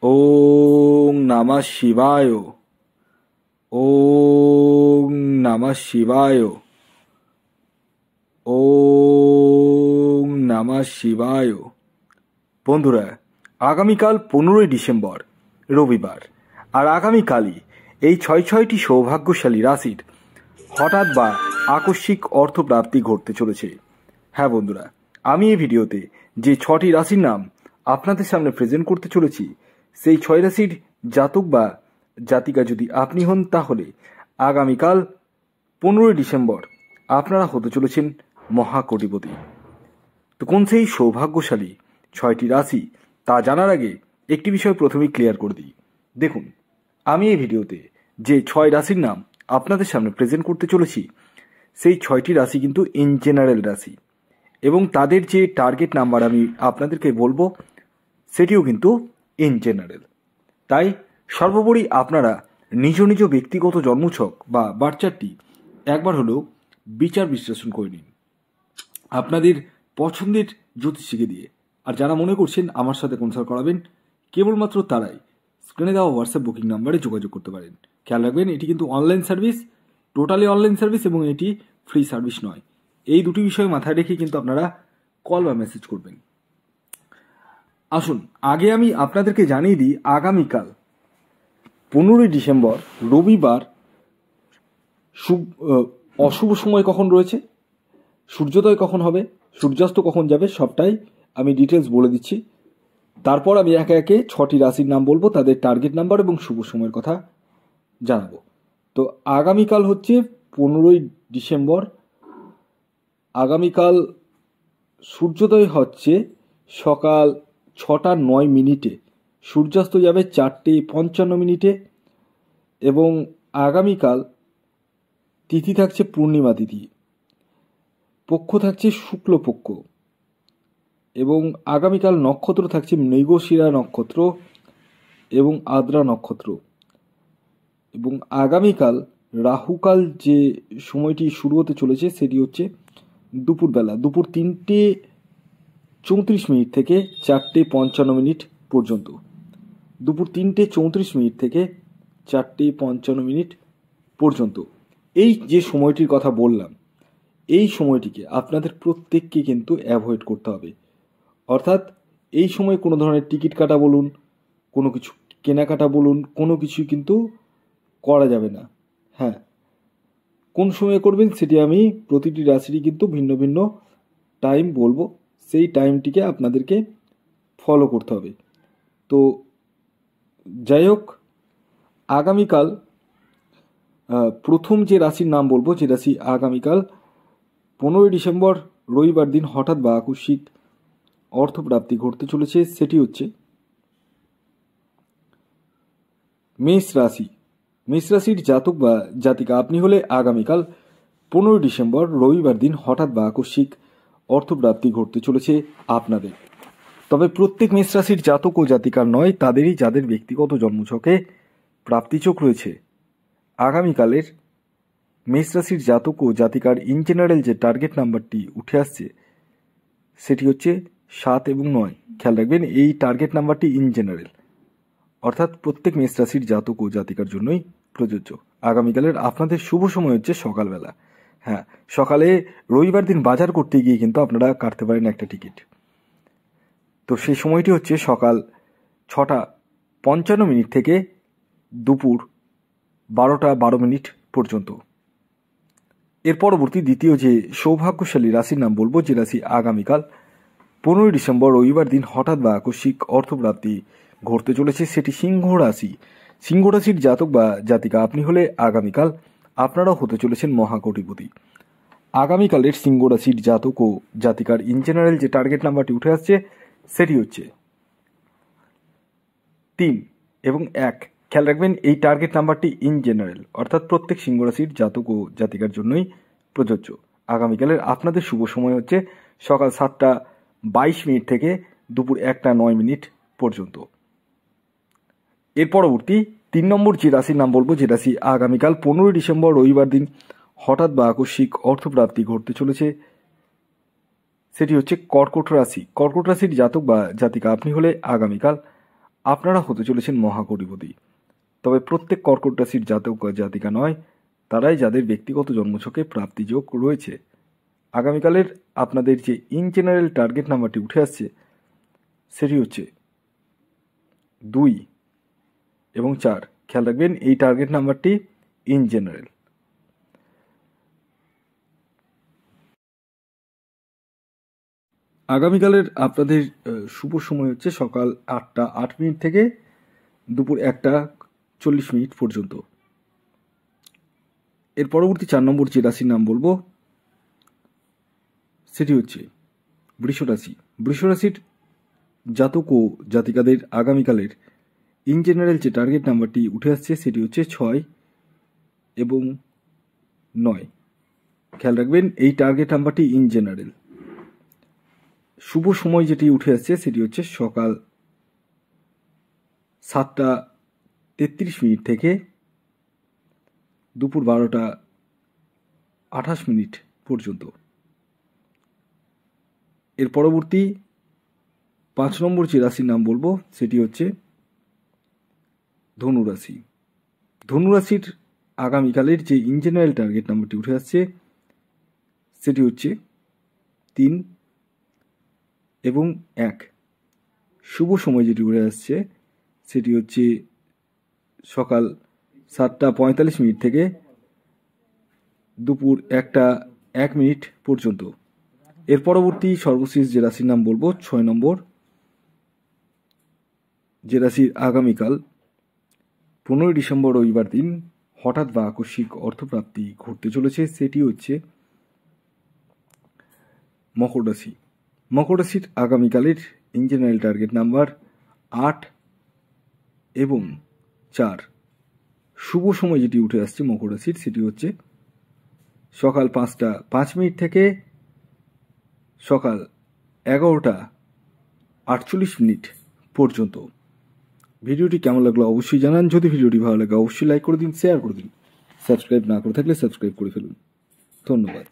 ওং নমঃ শিবায়। ওং নমঃ শিবায়। ওং নমঃ শিবায়। বন্ধুরা, আগামীকাল 15ই ডিসেম্বর রবিবার, আর আগামীকালই এই ছয়টি সৌভাগ্যশালী রাশির হঠাৎ বা আকস্মিক অর্থপ্রাপ্তি ঘটতে চলেছে। হ্যাঁ বন্ধুরা, আমি এই ভিডিওতে যে 6টি রাশির নাম আপনাদের সামনে প্রেজেন্ট করতে চলেছি, সেই 6 রাশির জাতক বা জাতিকা যদি আপনি হন, তাহলে আগামীকাল 15ই ডিসেম্বর আপনারা হতে চলেছেন মহাকোটিপতি। তো কোন সেই সৌভাগ্যশালী 6টি রাশি তা জানার আগে একটি বিষয় প্রথমেই ক্লিয়ার করে দিই। দেখুন, আমি এই ভিডিওতে যে 6 রাশির নাম আপনাদের সামনে প্রেজেন্ট করতে চলেছি, সেই 6টি রাশি কিন্তু ইন জেনারেল রাশি, এবং তাদের যে টার্গেট নাম্বার আমি আপনাদেরকে বলবো সেটিও কিন্তু ইন জেনারেল। তাই সর্বোপরি আপনারা নিজ নিজ ব্যক্তিগত জন্মছক বা বার্চারটি একবার হলেও বিচার বিশ্লেষণ করে নিন আপনাদের পছন্দের জ্যোতিষীকে দিয়ে। আর যারা মনে করছেন আমার সাথে কনসাল্ট করাবেন, কেবলমাত্র তারাই স্ক্রিনে দেওয়া হোয়াটসঅ্যাপ বুকিং নাম্বারে যোগাযোগ করতে পারেন। খেয়াল রাখবেন, এটি কিন্তু online service, totally online service, এবং এটি ফ্রি সার্ভিস নয়। এই দুটি বিষয় মাথায় রেখে কিন্তু আপনারা কল বা মেসেজ করবেন। আসুন আগে আমি আপনাদেরকে জানিয়ে দিই, আগামীকাল 15ই ডিসেম্বর রবিবার অশুভ সময় কখন রয়েছে, সূর্যোদয় কখন হবে, সূর্যাস্ত কখন যাবে, সবটাই আমি ডিটেলস বলে দিচ্ছি। তারপর আমি একে একে 6টি রাশির নাম বলবো, তাদের টার্গেট নাম্বার এবং শুভ সময়ের কথা জানাবো। তো আগামীকাল হচ্ছে 15ই ডিসেম্বর। আগামীকাল সূর্যোদয় হচ্ছে সকাল 6টা 9 মিনিটে, সূর্যাস্ত যাবে 4টে 55 মিনিটে, এবং আগামীকাল তিথি থাকছে পূর্ণিমা তিথি, পক্ষ থাকছে শুক্লপক্ষ, এবং আগামীকাল নক্ষত্র থাকছে মৃগশিরা নক্ষত্র এবং আদ্রা নক্ষত্র। এবং আগামীকাল রাহুকাল যে সময়টি শুরু হতে চলেছে সেটি হচ্ছে দুপুরবেলা, দুপুর 3টে 34 মিনিট থেকে 4টে 55 মিনিট পর্যন্ত। দুপুর 3টে 34 মিনিট থেকে 4টে 55 মিনিট পর্যন্ত এই যে সময়টির কথা বললাম, এই সময়টিকে আপনাদের প্রত্যেককে কিন্তু অ্যাভয়েড করতে হবে। অর্থাৎ এই সময় কোনো ধরনের টিকিট কাটা বলুন, কোনো কিছু কেনাকাটা বলুন, কোনো কিছুই কিন্তু করা যাবে না। হ্যাঁ, কোন সময় করবেন সেটি আমি প্রতিটি রাশিরই কিন্তু ভিন্ন ভিন্ন টাইম বলবো, সেই টাইমটিকে আপনাদেরকে ফলো করতে হবে। তো যাই হোক, আগামীকাল প্রথম যে রাশির নাম বলবো, যে রাশি আগামীকাল 15ই ডিসেম্বর রবিবার দিন হঠাৎ বা আকস্মিক অর্থপ্রাপ্তি ঘটতে চলেছে, সেটি হচ্ছে মেষ রাশি। মেষ রাশির জাতক বা জাতিকা আপনি হলে আগামীকাল 15ই ডিসেম্বর রবিবার দিন হঠাৎ বা আকস্মিক অর্থপ্রাপ্তি ঘটতে চলেছে আপনাদের। তবে প্রত্যেক মেষ রাশির জাতক ও জাতিকার নয়, তাদেরই যাদের ব্যক্তিগত জন্মছকে প্রাপ্তিযোগ রয়েছে। আগামীকালের মেষ রাশির জাতক ও জাতিকার ইন জেনারেল যে টার্গেট নাম্বারটি উঠে আসছে সেটি হচ্ছে 7 এবং 9। খেয়াল রাখবেন, এই টার্গেট নাম্বারটি ইন জেনারেল, অর্থাৎ প্রত্যেক মেষ রাশির জাতক ও জাতিকার জন্যই প্রযোজ্য। আগামীকালের আপনাদের শুভ সময় হচ্ছে সকালবেলা। হ্যাঁ, সকালে রবিবার দিন বাজার করতে গিয়ে কিন্তু আপনারা কাটতে পারেন একটা টিকিট। তো সেই সময়টি হচ্ছে সকাল 6টা 55 মিনিট থেকে দুপুর 12টা 12 মিনিট পর্যন্ত। এর পরবর্তী দ্বিতীয় যে সৌভাগ্যশালী রাশির নাম বলবো, যে রাশি আগামীকাল 15ই ডিসেম্বর রবিবার দিন হঠাৎ বা আকস্মিক অর্থপ্রাপ্তি ঘটতে চলেছে, সেটি সিংহ রাশি। সিংহ রাশির জাতক বা জাতিকা আপনি হলে আগামীকাল আপনারাও হতে চলেছেন মহাকোটিপতি। আগামীকালের সিংহ রাশির জাতক ও জাতিকার ইন জেনারেল যে টার্গেট নাম্বারটি উঠে আসছে সেটি হচ্ছে 3 এবং 1। খেয়াল রাখবেন, এই টার্গেট নাম্বারটি ইন জেনারেল, অর্থাৎ প্রত্যেক সিংহ রাশির জাতক ও জাতিকার জন্যই প্রযোজ্য। আগামীকালের আপনাদের শুভ সময় হচ্ছে সকাল 7টা 22 মিনিট থেকে দুপুর 1টা 9 মিনিট পর্যন্ত। এর পরবর্তী 3 নম্বর যে রাশির নাম বলবো, যে রাশি আগামীকাল 15ই ডিসেম্বর রবিবার দিন হঠাৎ বা আকস্মিক অর্থপ্রাপ্তি ঘটতে চলেছে, সেটি হচ্ছে কর্কট রাশি। কর্কট রাশির জাতক বা জাতিকা আপনি হলে আগামীকাল আপনারা হতে চলেছেন মহাকোটিপতি। তবে প্রত্যেক কর্কট রাশির জাতক বা জাতিকা নয়, তারাই যাদের ব্যক্তিগত জন্মছকে প্রাপ্তিযোগ রয়েছে। আগামীকালের আপনাদের যে ইন জেনারেল টার্গেট নাম্বারটি উঠে আসছে সেটি হচ্ছে 2 এবং 4। খেয়াল রাখবেন এই টার্গেট নাম্বারটি ইন জেনারেল। আগামীকালের আপনাদের শুভ সময় হচ্ছে সকাল 8টা 8 মিনিট থেকে দুপুর 1টা 40 মিনিট পর্যন্ত। এর পরবর্তী 4 নম্বর যে রাশির নাম বলবো সেটি হচ্ছে বৃষ রাশি। বৃষ রাশির জাতক ও জাতিকাদের আগামীকালের ইন জেনারেল যে টার্গেট নাম্বারটি উঠে আসছে সেটি হচ্ছে 6 এবং 9। খেয়াল রাখবেন এই টার্গেট নাম্বারটি ইন জেনারেল। শুভ সময় যেটি উঠে আসছে সেটি হচ্ছে সকাল 7টা 33 মিনিট থেকে দুপুর 12টা 28 মিনিট পর্যন্ত। এর পরবর্তী 5 নম্বর যে রাশির নাম বলবো সেটি হচ্ছে ধনু রাশি। ধনু রাশির আগামীকালের যে ইন জেনারেল টার্গেট নাম্বারটি উঠে আসছে সেটি হচ্ছে 3 এবং 1। শুভ সময় যেটি উঠে আসছে সেটি হচ্ছে সকাল 7টা 45 মিনিট থেকে দুপুর 1টা 1 মিনিট পর্যন্ত। এর পরবর্তী সর্বশেষ যে রাশির নাম বলবো 6 নম্বর যে রাশির আগামীকাল 15 ডিসেম্বর রবিবার দিন হঠাৎ বা আকস্মিক অর্থপ্রাপ্তি ঘটতে চলেছে সেটি হচ্ছে মকর রাশি। মকর রাশির আগামীকালের ইন জেনারেল টার্গেট নাম্বার 8 এবং 4। শুভ সময় যেটি উঠে আসছে মকর রাশির সেটি হচ্ছে সকাল 5টা 5 মিনিট থেকে সকাল 11টা 48 মিনিট পর্যন্ত। ভিডিওটি কেমন লাগলো অবশ্যই জানান। যদি ভিডিওটি ভালো লাগে অবশ্যই লাইক করে দিন, শেয়ার করে দিন। সাবস্ক্রাইব না করে থাকলে সাবস্ক্রাইব করে ফেলুন। ধন্যবাদ।